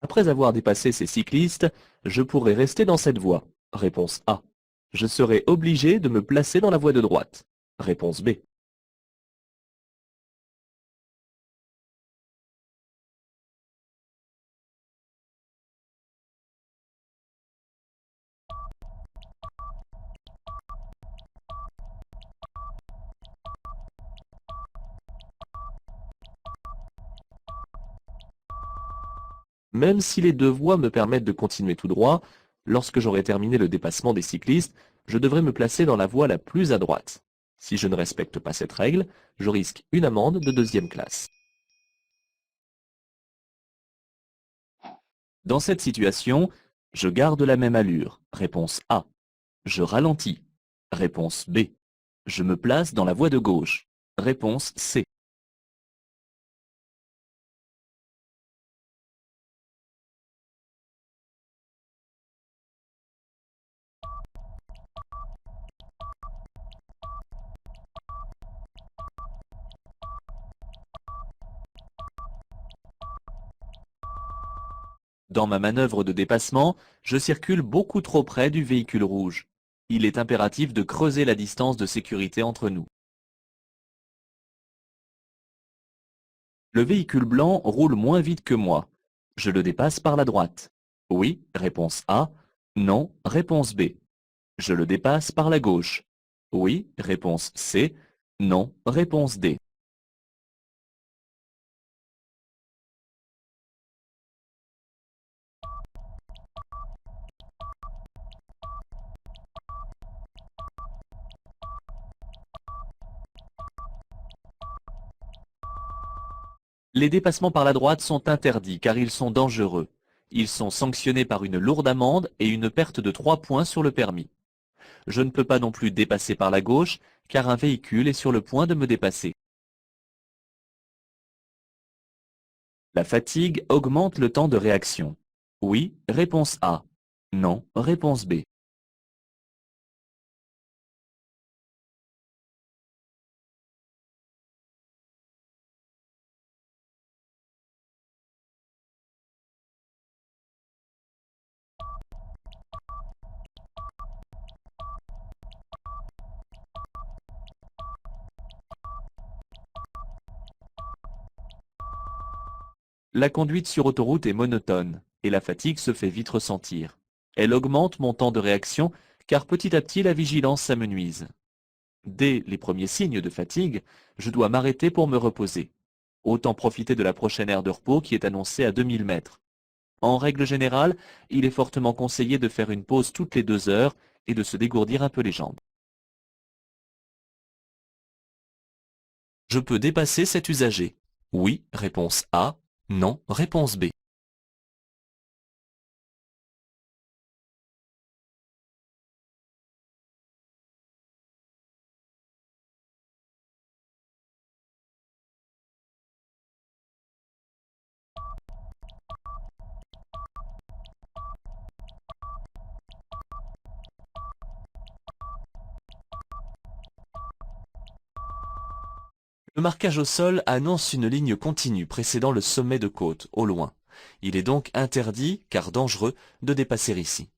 Après avoir dépassé ces cyclistes, je pourrais rester dans cette voie. Réponse A. Je serai obligé de me placer dans la voie de droite. Réponse B. Même si les deux voies me permettent de continuer tout droit, lorsque j'aurai terminé le dépassement des cyclistes, je devrais me placer dans la voie la plus à droite. Si je ne respecte pas cette règle, je risque une amende de deuxième classe. Dans cette situation, je garde la même allure. Réponse A. Je ralentis. Réponse B. Je me place dans la voie de gauche. Réponse C. Dans ma manœuvre de dépassement, je circule beaucoup trop près du véhicule rouge. Il est impératif de creuser la distance de sécurité entre nous. Le véhicule blanc roule moins vite que moi. Je le dépasse par la droite. Oui, réponse A. Non, réponse B. Je le dépasse par la gauche. Oui, réponse C. Non, réponse D. Les dépassements par la droite sont interdits car ils sont dangereux. Ils sont sanctionnés par une lourde amende et une perte de 3 points sur le permis. Je ne peux pas non plus dépasser par la gauche car un véhicule est sur le point de me dépasser. La fatigue augmente le temps de réaction. Oui, réponse A. Non, réponse B. La conduite sur autoroute est monotone et la fatigue se fait vite ressentir. Elle augmente mon temps de réaction car petit à petit la vigilance s'amenuise. Dès les premiers signes de fatigue, je dois m'arrêter pour me reposer. Autant profiter de la prochaine aire de repos qui est annoncée à 2000 mètres. En règle générale, il est fortement conseillé de faire une pause toutes les 2 heures et de se dégourdir un peu les jambes. Je peux dépasser cet usager. Oui, réponse A. Non, réponse B. Le marquage au sol annonce une ligne continue précédant le sommet de côte, au loin. Il est donc interdit, car dangereux, de dépasser ici.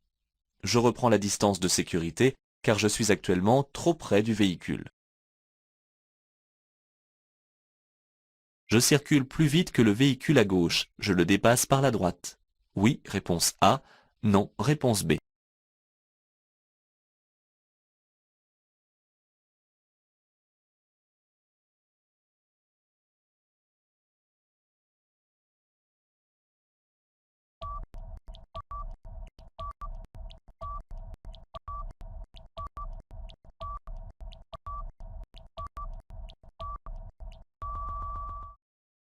Je reprends la distance de sécurité, car je suis actuellement trop près du véhicule. Je circule plus vite que le véhicule à gauche, je le dépasse par la droite. Oui, réponse A. Non, réponse B.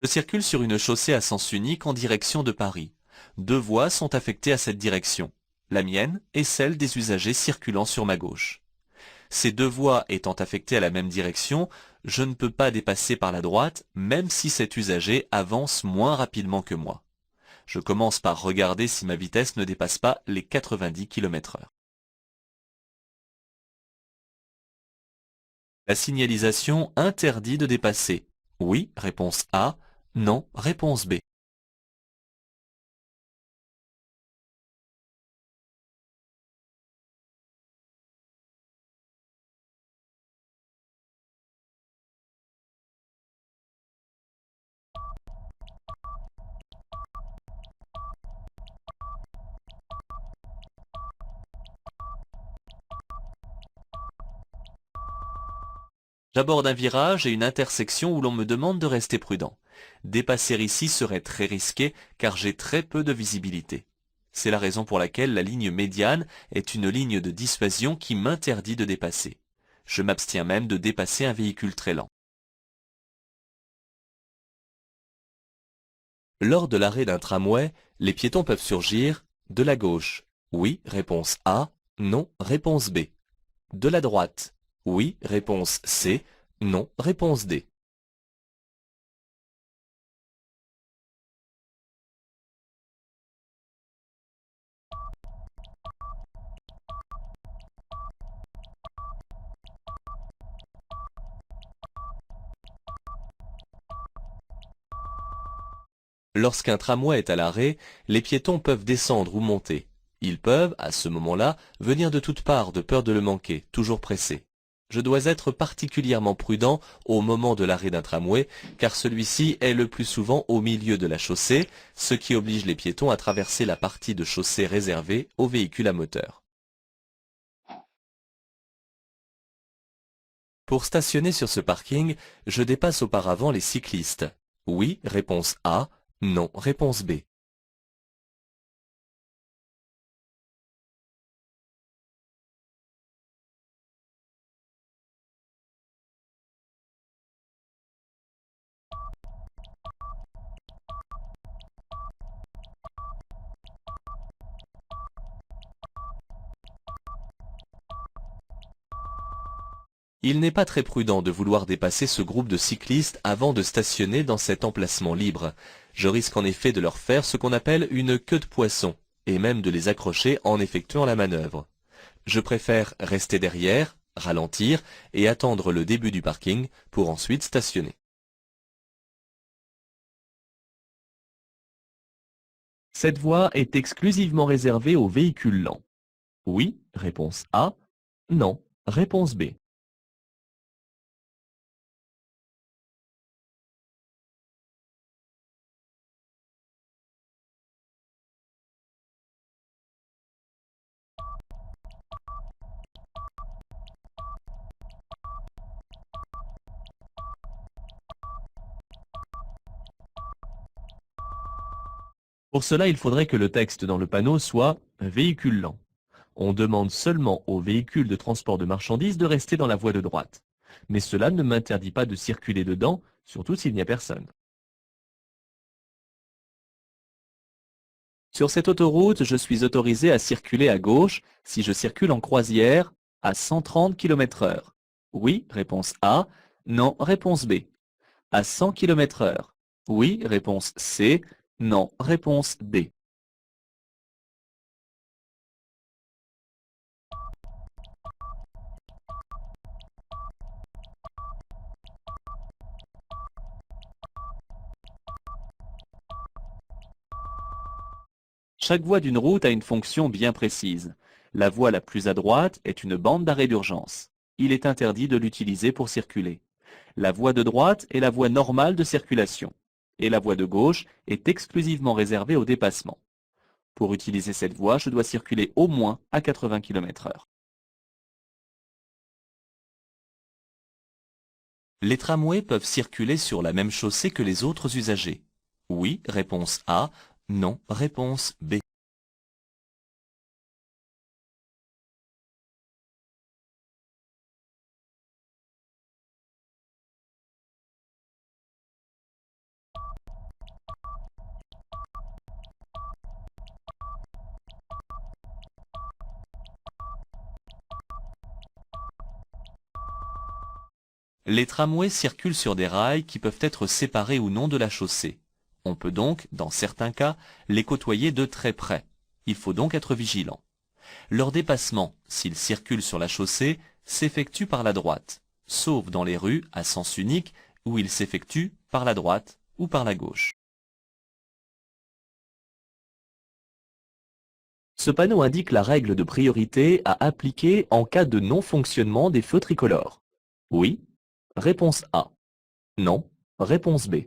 Je circule sur une chaussée à sens unique en direction de Paris. 2 voies sont affectées à cette direction, la mienne et celle des usagers circulant sur ma gauche. Ces 2 voies étant affectées à la même direction, je ne peux pas dépasser par la droite, même si cet usager avance moins rapidement que moi. Je commence par regarder si ma vitesse ne dépasse pas les 90 km/h. La signalisation interdit de dépasser. Oui, réponse A. Non, réponse B. J'aborde un virage et une intersection où l'on me demande de rester prudent. Dépasser ici serait très risqué car j'ai très peu de visibilité. C'est la raison pour laquelle la ligne médiane est une ligne de dissuasion qui m'interdit de dépasser. Je m'abstiens même de dépasser un véhicule très lent. Lors de l'arrêt d'un tramway, les piétons peuvent surgir de la gauche. Oui, réponse A. Non, réponse B. De la droite. Oui, réponse C. Non, réponse D. Lorsqu'un tramway est à l'arrêt, les piétons peuvent descendre ou monter. Ils peuvent, à ce moment-là, venir de toutes parts de peur de le manquer, toujours pressés. Je dois être particulièrement prudent au moment de l'arrêt d'un tramway, car celui-ci est le plus souvent au milieu de la chaussée, ce qui oblige les piétons à traverser la partie de chaussée réservée aux véhicules à moteur. Pour stationner sur ce parking, je dépasse auparavant les cyclistes. Oui, réponse A. Non, réponse B. Il n'est pas très prudent de vouloir dépasser ce groupe de cyclistes avant de stationner dans cet emplacement libre. Je risque en effet de leur faire ce qu'on appelle une queue de poisson, et même de les accrocher en effectuant la manœuvre. Je préfère rester derrière, ralentir et attendre le début du parking pour ensuite stationner. Cette voie est exclusivement réservée aux véhicules lents. Oui, réponse A. Non, réponse B. Pour cela, il faudrait que le texte dans le panneau soit «véhicule lent». On demande seulement aux véhicules de transport de marchandises de rester dans la voie de droite. Mais cela ne m'interdit pas de circuler dedans, surtout s'il n'y a personne. Sur cette autoroute, je suis autorisé à circuler à gauche si je circule en croisière à 130 km/h. Oui, réponse A. Non, réponse B. À 100 km/h. Oui, réponse C. Non, réponse D. Chaque voie d'une route a une fonction bien précise. La voie la plus à droite est une bande d'arrêt d'urgence. Il est interdit de l'utiliser pour circuler. La voie de droite est la voie normale de circulation. Et la voie de gauche est exclusivement réservée au dépassement. Pour utiliser cette voie, je dois circuler au moins à 80 km/h. Les tramways peuvent circuler sur la même chaussée que les autres usagers. Oui, réponse A. Non, réponse B. Les tramways circulent sur des rails qui peuvent être séparés ou non de la chaussée. On peut donc, dans certains cas, les côtoyer de très près. Il faut donc être vigilant. Leur dépassement, s'ils circulent sur la chaussée, s'effectue par la droite, sauf dans les rues à sens unique où ils s'effectuent par la droite ou par la gauche. Ce panneau indique la règle de priorité à appliquer en cas de non-fonctionnement des feux tricolores. Oui, réponse A. Non, réponse B.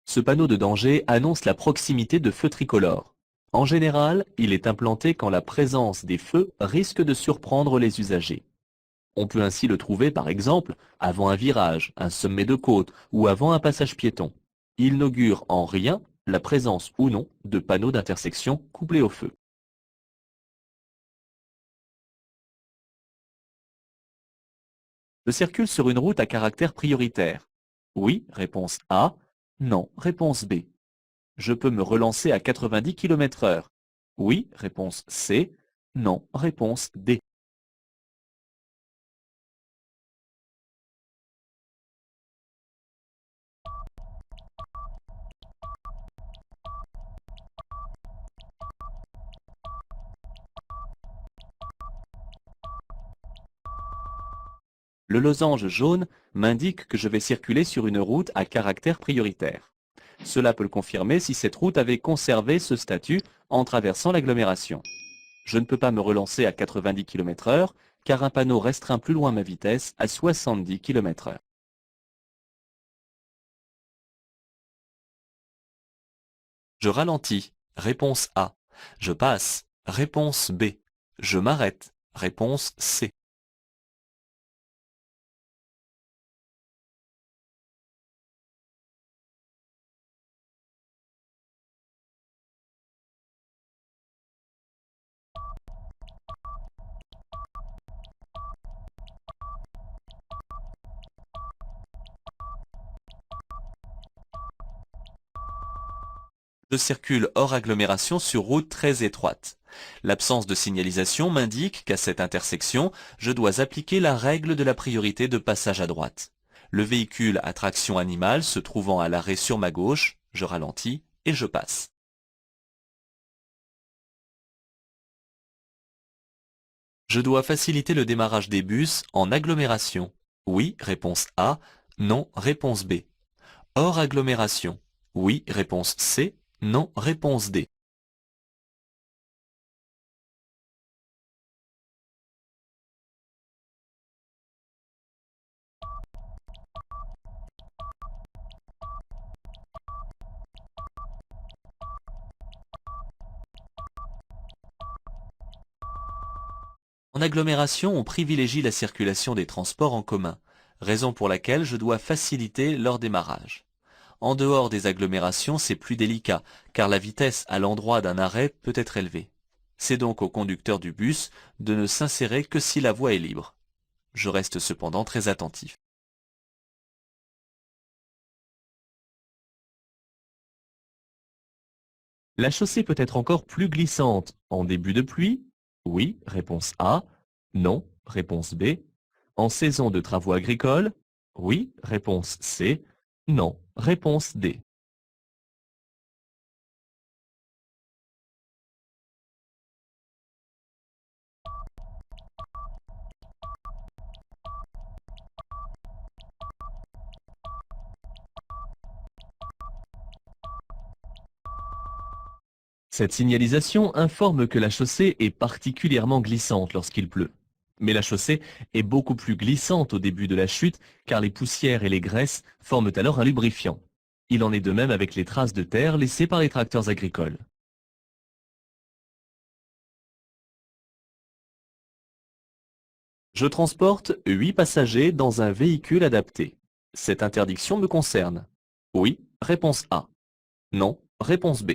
Ce panneau de danger annonce la proximité de feux tricolores. En général, il est implanté quand la présence des feux risque de surprendre les usagers. On peut ainsi le trouver par exemple avant un virage, un sommet de côte ou avant un passage piéton. Il n'augure en rien la présence ou non de panneaux d'intersection couplés au feu. Je circule sur une route à caractère prioritaire. Oui, réponse A. Non, réponse B. Je peux me relancer à 90 km/h. Oui, réponse C. Non, réponse D. Le losange jaune m'indique que je vais circuler sur une route à caractère prioritaire. Cela peut le confirmer si cette route avait conservé ce statut en traversant l'agglomération. Je ne peux pas me relancer à 90 km/h car un panneau restreint plus loin ma vitesse à 70 km/h. Je ralentis. Réponse A. Je passe. Réponse B. Je m'arrête. Réponse C. Je circule hors agglomération sur route très étroite. L'absence de signalisation m'indique qu'à cette intersection, je dois appliquer la règle de la priorité de passage à droite. Le véhicule à traction animale se trouvant à l'arrêt sur ma gauche, je ralentis et je passe. Je dois faciliter le démarrage des bus en agglomération. Oui, réponse A. Non, réponse B. Hors agglomération. Oui, réponse C. Non, réponse D. En agglomération, on privilégie la circulation des transports en commun, raison pour laquelle je dois faciliter leur démarrage. En dehors des agglomérations, c'est plus délicat, car la vitesse à l'endroit d'un arrêt peut être élevée. C'est donc au conducteur du bus de ne s'insérer que si la voie est libre. Je reste cependant très attentif. La chaussée peut être encore plus glissante en début de pluie. Oui, réponse A. Non, réponse B. En saison de travaux agricoles. Oui, réponse C. Non, réponse D. Cette signalisation informe que la chaussée est particulièrement glissante lorsqu'il pleut. Mais la chaussée est beaucoup plus glissante au début de la chute car les poussières et les graisses forment alors un lubrifiant. Il en est de même avec les traces de terre laissées par les tracteurs agricoles. Je transporte 8 passagers dans un véhicule adapté. Cette interdiction me concerne. Oui, réponse A. Non, réponse B.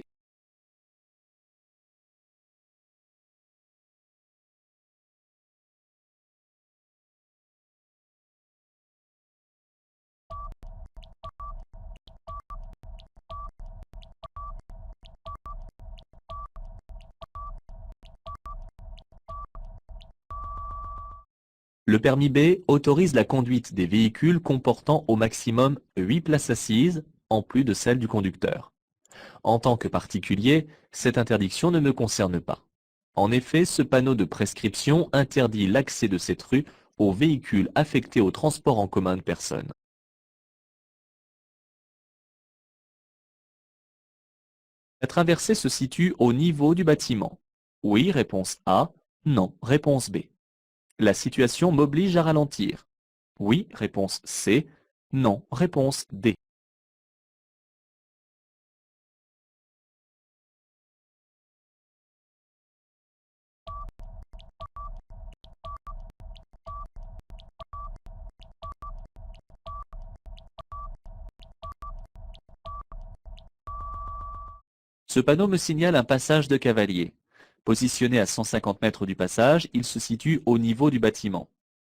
Le permis B autorise la conduite des véhicules comportant au maximum 8 places assises, en plus de celle du conducteur. En tant que particulier, cette interdiction ne me concerne pas. En effet, ce panneau de prescription interdit l'accès de cette rue aux véhicules affectés au transport en commun de personnes. La traversée se situe au niveau du bâtiment. Oui, réponse A. Non, réponse B. La situation m'oblige à ralentir. Oui, réponse C. Non, réponse D. Ce panneau me signale un passage de cavalier. Positionné à 150 mètres du passage, il se situe au niveau du bâtiment.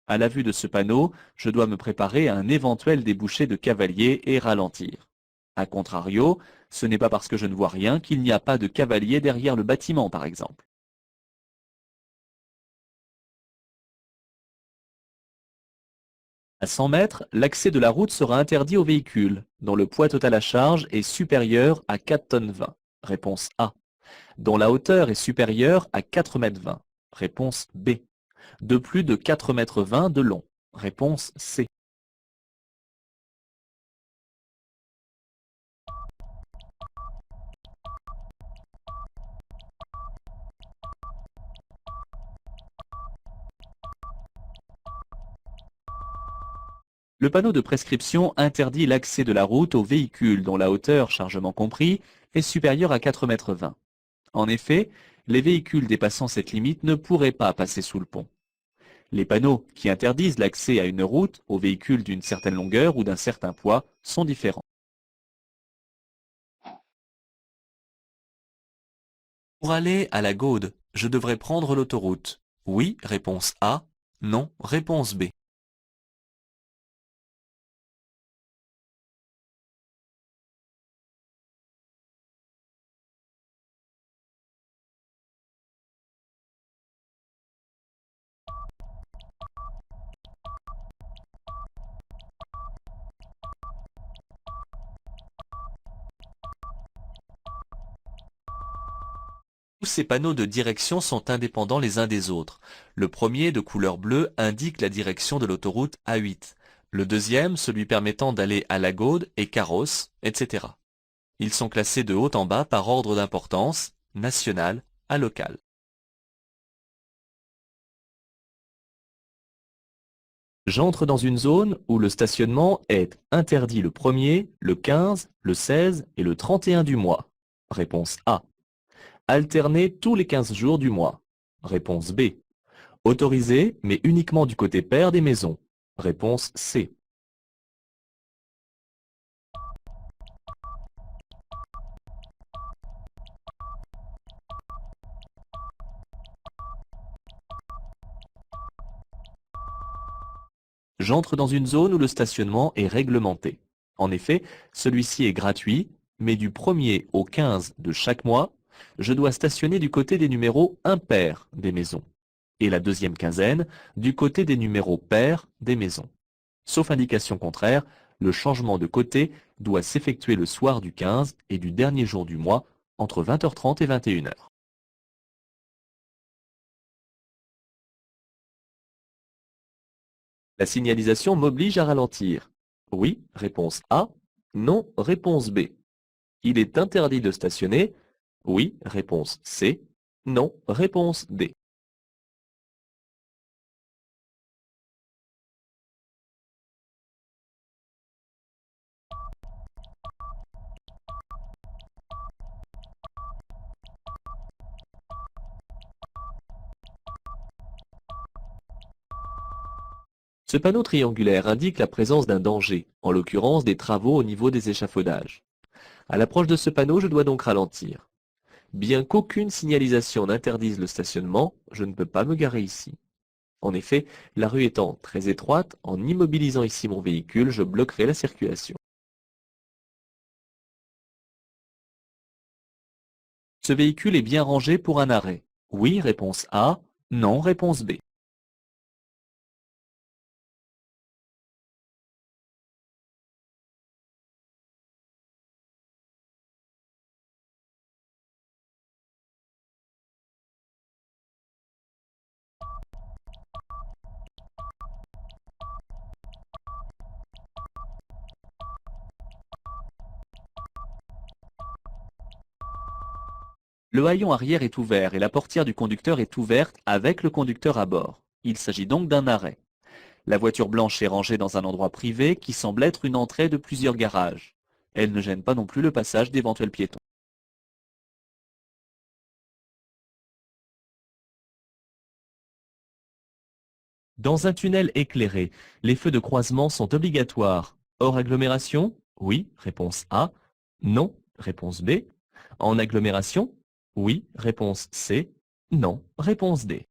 À la vue de ce panneau, je dois me préparer à un éventuel débouché de cavalier et ralentir. A contrario, ce n'est pas parce que je ne vois rien qu'il n'y a pas de cavalier derrière le bâtiment, par exemple. À 100 mètres, l'accès de la route sera interdit aux véhicules, dont le poids total à charge est supérieur à 4 tonnes 20. Réponse A. Dont la hauteur est supérieure à 4 mètres 20. Réponse B. De plus de 4 mètres 20 de long. Réponse C. Le panneau de prescription interdit l'accès de la route aux véhicules dont la hauteur, chargement compris, est supérieure à 4 mètres 20. En effet, les véhicules dépassant cette limite ne pourraient pas passer sous le pont. Les panneaux qui interdisent l'accès à une route aux véhicules d'une certaine longueur ou d'un certain poids sont différents. Pour aller à la Gaude, je devrais prendre l'autoroute. Oui, réponse A. Non, réponse B. Tous ces panneaux de direction sont indépendants les uns des autres. Le premier, de couleur bleue, indique la direction de l'autoroute A8. Le deuxième, celui permettant d'aller à la Gaude et Carros, etc. Ils sont classés de haut en bas par ordre d'importance, national à local. J'entre dans une zone où le stationnement est interdit le 1er, le 15, le 16 et le 31 du mois. Réponse A. Alterné tous les 15 jours du mois. Réponse B. Autorisé, mais uniquement du côté pair des maisons. Réponse C. J'entre dans une zone où le stationnement est réglementé. En effet, celui-ci est gratuit, mais du 1er au 15 de chaque mois, je dois stationner du côté des numéros impairs des maisons, et la deuxième quinzaine du côté des numéros pairs des maisons. Sauf indication contraire, le changement de côté doit s'effectuer le soir du 15 et du dernier jour du mois entre 20h30 et 21h. La signalisation m'oblige à ralentir. Oui, réponse A. Non, réponse B. Il est interdit de stationner. Oui, réponse C. Non, réponse D. Ce panneau triangulaire indique la présence d'un danger, en l'occurrence des travaux au niveau des échafaudages. À l'approche de ce panneau, je dois donc ralentir. Bien qu'aucune signalisation n'interdise le stationnement, je ne peux pas me garer ici. En effet, la rue étant très étroite, en immobilisant ici mon véhicule, je bloquerai la circulation. Ce véhicule est bien rangé pour un arrêt. Oui, réponse A. Non, réponse B. Le haillon arrière est ouvert et la portière du conducteur est ouverte avec le conducteur à bord. Il s'agit donc d'un arrêt. La voiture blanche est rangée dans un endroit privé qui semble être une entrée de plusieurs garages. Elle ne gêne pas non plus le passage d'éventuels piétons. Dans un tunnel éclairé, les feux de croisement sont obligatoires. Hors agglomération? Oui, réponse A. Non, réponse B. En agglomération? Oui, réponse C. Non, réponse D.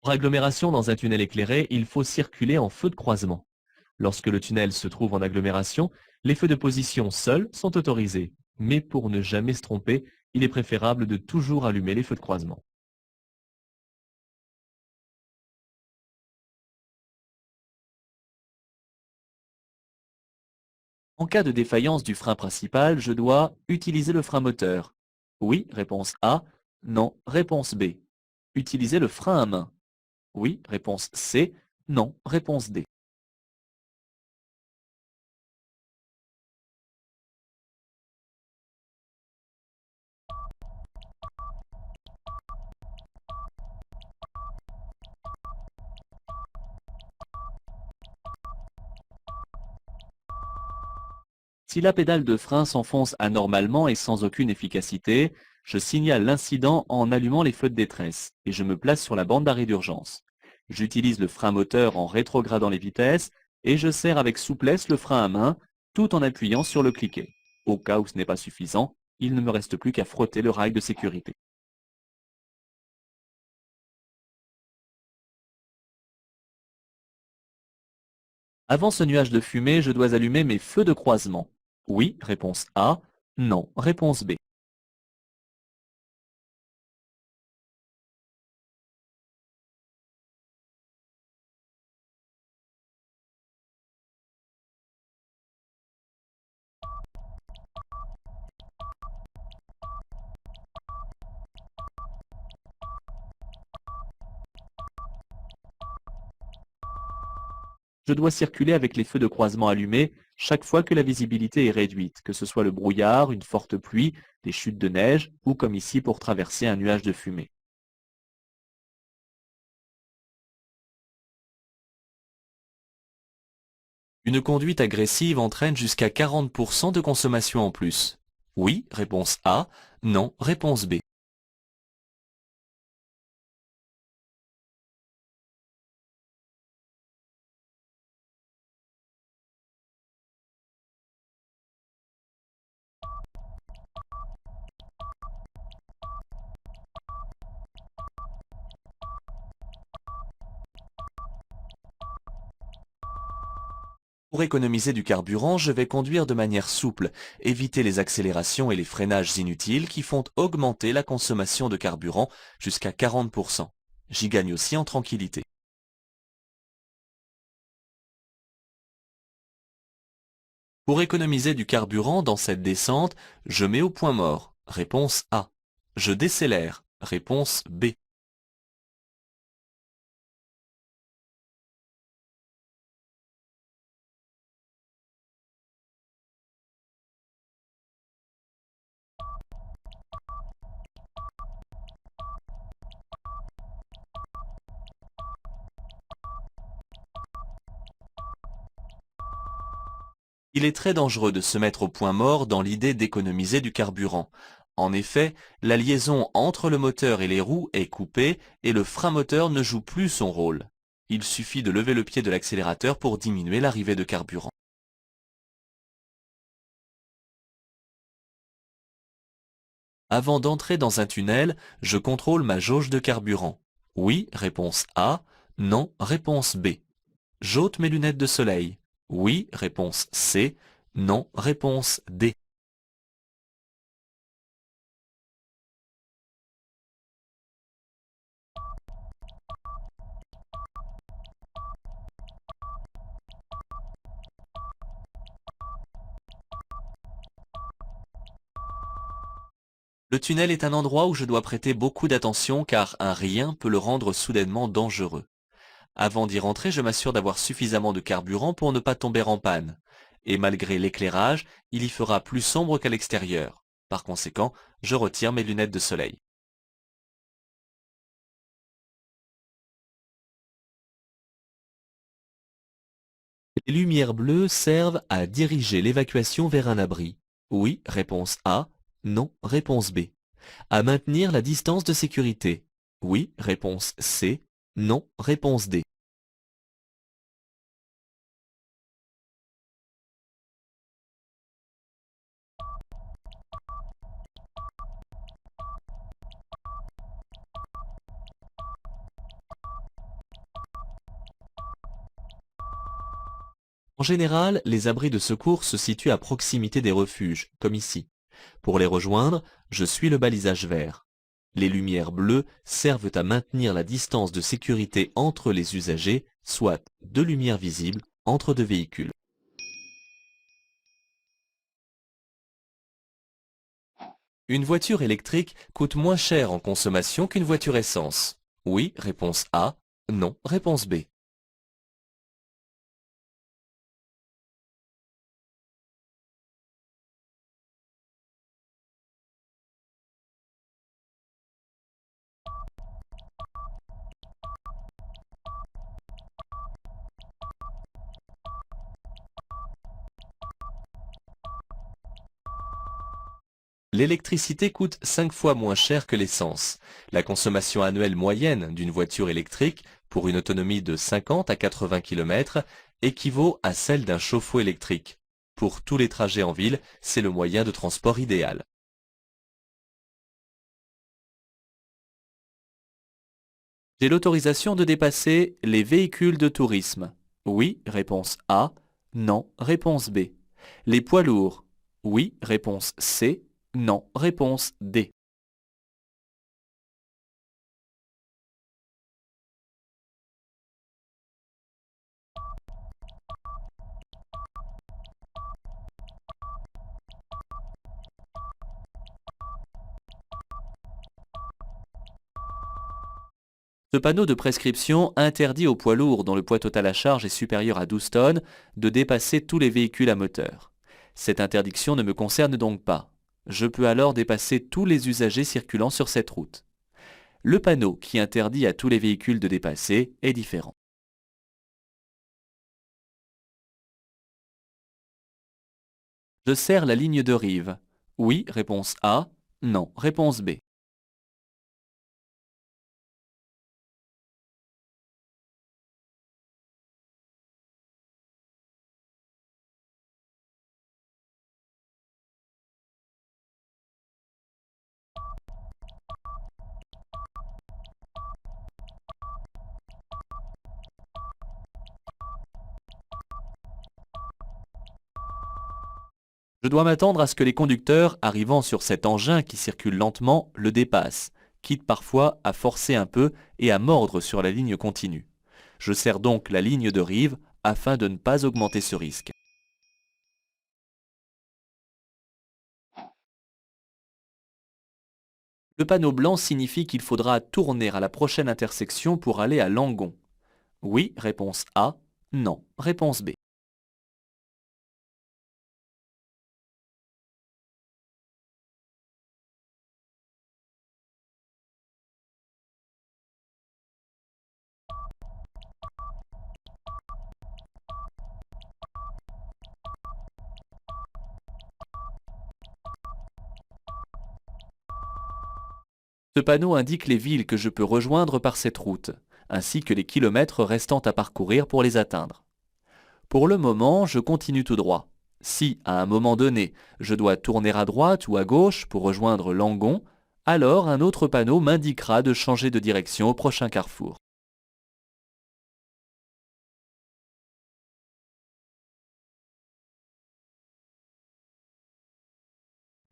Pour agglomération dans un tunnel éclairé, il faut circuler en feu de croisement. Lorsque le tunnel se trouve en agglomération, les feux de position seuls sont autorisés. Mais pour ne jamais se tromper, il est préférable de toujours allumer les feux de croisement. En cas de défaillance du frein principal, je dois utiliser le frein moteur. Oui, réponse A. Non, réponse B. Utiliser le frein à main. Oui, réponse C. Non, réponse D. Si la pédale de frein s'enfonce anormalement et sans aucune efficacité, je signale l'incident en allumant les feux de détresse et je me place sur la bande d'arrêt d'urgence. J'utilise le frein moteur en rétrogradant les vitesses et je serre avec souplesse le frein à main tout en appuyant sur le cliquet. Au cas où ce n'est pas suffisant, il ne me reste plus qu'à frotter le rail de sécurité. Avant ce nuage de fumée, je dois allumer mes feux de croisement. Oui, réponse A. Non, réponse B. Je dois circuler avec les feux de croisement allumés chaque fois que la visibilité est réduite, que ce soit le brouillard, une forte pluie, des chutes de neige ou comme ici pour traverser un nuage de fumée. Une conduite agressive entraîne jusqu'à 40% de consommation en plus. Oui, réponse A. Non, réponse B. Pour économiser du carburant, je vais conduire de manière souple, éviter les accélérations et les freinages inutiles qui font augmenter la consommation de carburant jusqu'à 40%. J'y gagne aussi en tranquillité. Pour économiser du carburant dans cette descente, je mets au point mort. Réponse A. Je décélère. Réponse B. Il est très dangereux de se mettre au point mort dans l'idée d'économiser du carburant. En effet, la liaison entre le moteur et les roues est coupée et le frein moteur ne joue plus son rôle. Il suffit de lever le pied de l'accélérateur pour diminuer l'arrivée de carburant. Avant d'entrer dans un tunnel, je contrôle ma jauge de carburant. Oui, réponse A. Non, réponse B. J'ôte mes lunettes de soleil. Oui, réponse C. Non, réponse D. Le tunnel est un endroit où je dois prêter beaucoup d'attention car un rien peut le rendre soudainement dangereux. Avant d'y rentrer, je m'assure d'avoir suffisamment de carburant pour ne pas tomber en panne. Et malgré l'éclairage, il y fera plus sombre qu'à l'extérieur. Par conséquent, je retire mes lunettes de soleil. Les lumières bleues servent à diriger l'évacuation vers un abri. Oui, réponse A. Non, réponse B. À maintenir la distance de sécurité. Oui, réponse C. Non, réponse D. En général, les abris de secours se situent à proximité des refuges, comme ici. Pour les rejoindre, je suis le balisage vert. Les lumières bleues servent à maintenir la distance de sécurité entre les usagers, soit deux lumières visibles entre deux véhicules. Une voiture électrique coûte moins cher en consommation qu'une voiture essence. Oui, réponse A. Non, réponse B. L'électricité coûte 5 fois moins cher que l'essence. La consommation annuelle moyenne d'une voiture électrique, pour une autonomie de 50 à 80 km, équivaut à celle d'un chauffe-eau électrique. Pour tous les trajets en ville, c'est le moyen de transport idéal. J'ai l'autorisation de dépasser les véhicules de tourisme. Oui, réponse A. Non, réponse B. Les poids lourds. Oui, réponse C. Non, réponse D. Ce panneau de prescription interdit aux poids lourds dont le poids total à charge est supérieur à 12 tonnes de dépasser tous les véhicules à moteur. Cette interdiction ne me concerne donc pas. Je peux alors dépasser tous les usagers circulant sur cette route. Le panneau qui interdit à tous les véhicules de dépasser est différent. Je serre la ligne de rive. Oui, réponse A. Non, réponse B. Je dois m'attendre à ce que les conducteurs arrivant sur cet engin qui circule lentement le dépassent, quitte parfois à forcer un peu et à mordre sur la ligne continue. Je serre donc la ligne de rive afin de ne pas augmenter ce risque. Le panneau blanc signifie qu'il faudra tourner à la prochaine intersection pour aller à Langon. Oui, réponse A. Non, réponse B. Ce panneau indique les villes que je peux rejoindre par cette route, ainsi que les kilomètres restants à parcourir pour les atteindre. Pour le moment, je continue tout droit. Si, à un moment donné, je dois tourner à droite ou à gauche pour rejoindre Langon, alors un autre panneau m'indiquera de changer de direction au prochain carrefour.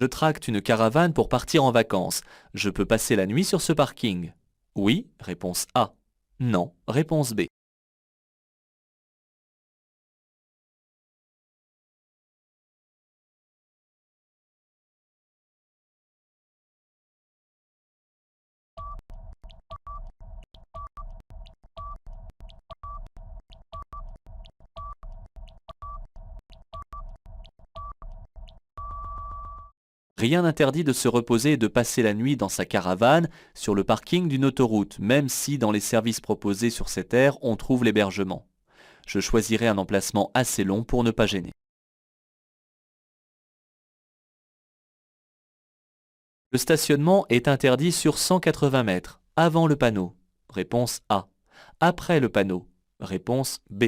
Je tracte une caravane pour partir en vacances. Je peux passer la nuit sur ce parking. Oui, réponse A. Non, réponse B. Rien n'interdit de se reposer et de passer la nuit dans sa caravane sur le parking d'une autoroute, même si dans les services proposés sur cette aire on trouve l'hébergement. Je choisirai un emplacement assez long pour ne pas gêner. Le stationnement est interdit sur 180 mètres, avant le panneau. Réponse A. Après le panneau. Réponse B.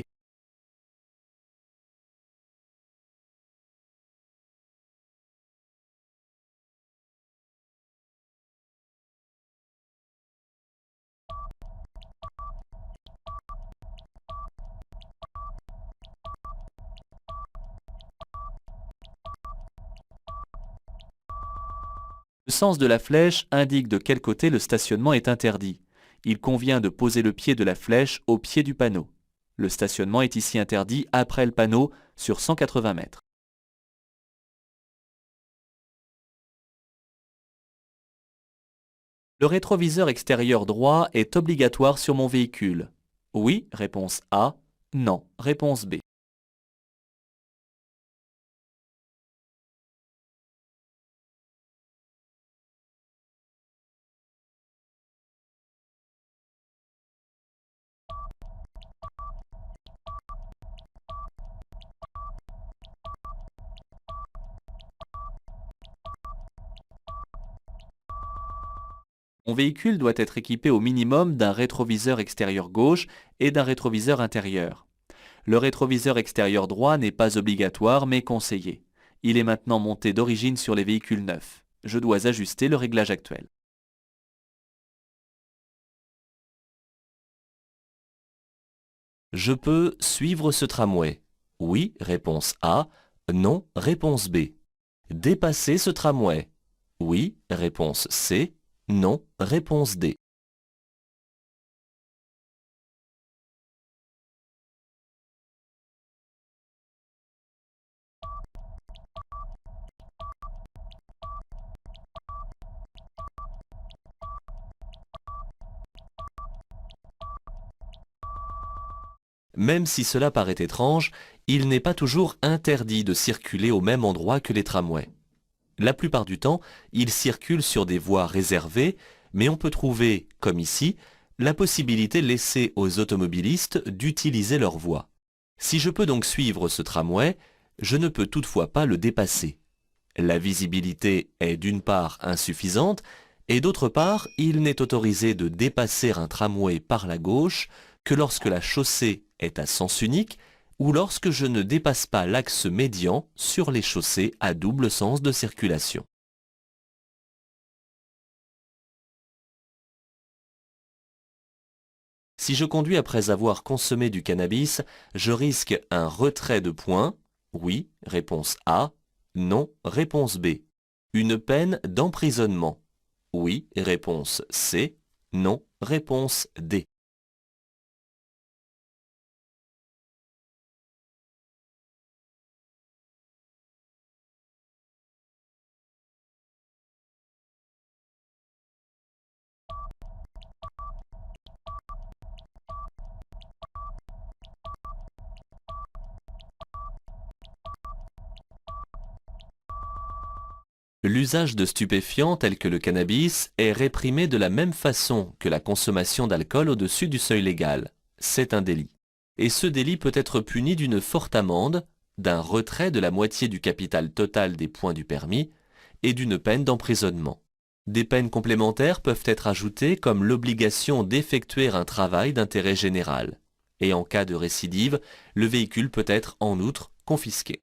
Le sens de la flèche indique de quel côté le stationnement est interdit. Il convient de poser le pied de la flèche au pied du panneau. Le stationnement est ici interdit après le panneau sur 180 mètres. Le rétroviseur extérieur droit est obligatoire sur mon véhicule. Oui, réponse A. Non, réponse B. Mon véhicule doit être équipé au minimum d'un rétroviseur extérieur gauche et d'un rétroviseur intérieur. Le rétroviseur extérieur droit n'est pas obligatoire mais conseillé. Il est maintenant monté d'origine sur les véhicules neufs. Je dois ajuster le réglage actuel. Je peux suivre ce tramway. Oui, réponse A. Non, réponse B. Dépasser ce tramway. Oui, réponse C. Non, réponse D. Même si cela paraît étrange, il n'est pas toujours interdit de circuler au même endroit que les tramways. La plupart du temps, ils circulent sur des voies réservées, mais on peut trouver, comme ici, la possibilité laissée aux automobilistes d'utiliser leur voie. Si je peux donc suivre ce tramway, je ne peux toutefois pas le dépasser. La visibilité est d'une part insuffisante, et d'autre part, il n'est autorisé de dépasser un tramway par la gauche que lorsque la chaussée est à sens unique ou lorsque je ne dépasse pas l'axe médian sur les chaussées à double sens de circulation. Si je conduis après avoir consommé du cannabis, je risque un retrait de points. Oui, réponse A. Non, réponse B. Une peine d'emprisonnement. Oui, réponse C. Non, réponse D. L'usage de stupéfiants tels que le cannabis est réprimé de la même façon que la consommation d'alcool au-dessus du seuil légal. C'est un délit. Et ce délit peut être puni d'une forte amende, d'un retrait de la moitié du capital total des points du permis et d'une peine d'emprisonnement. Des peines complémentaires peuvent être ajoutées comme l'obligation d'effectuer un travail d'intérêt général. Et en cas de récidive, le véhicule peut être en outre confisqué.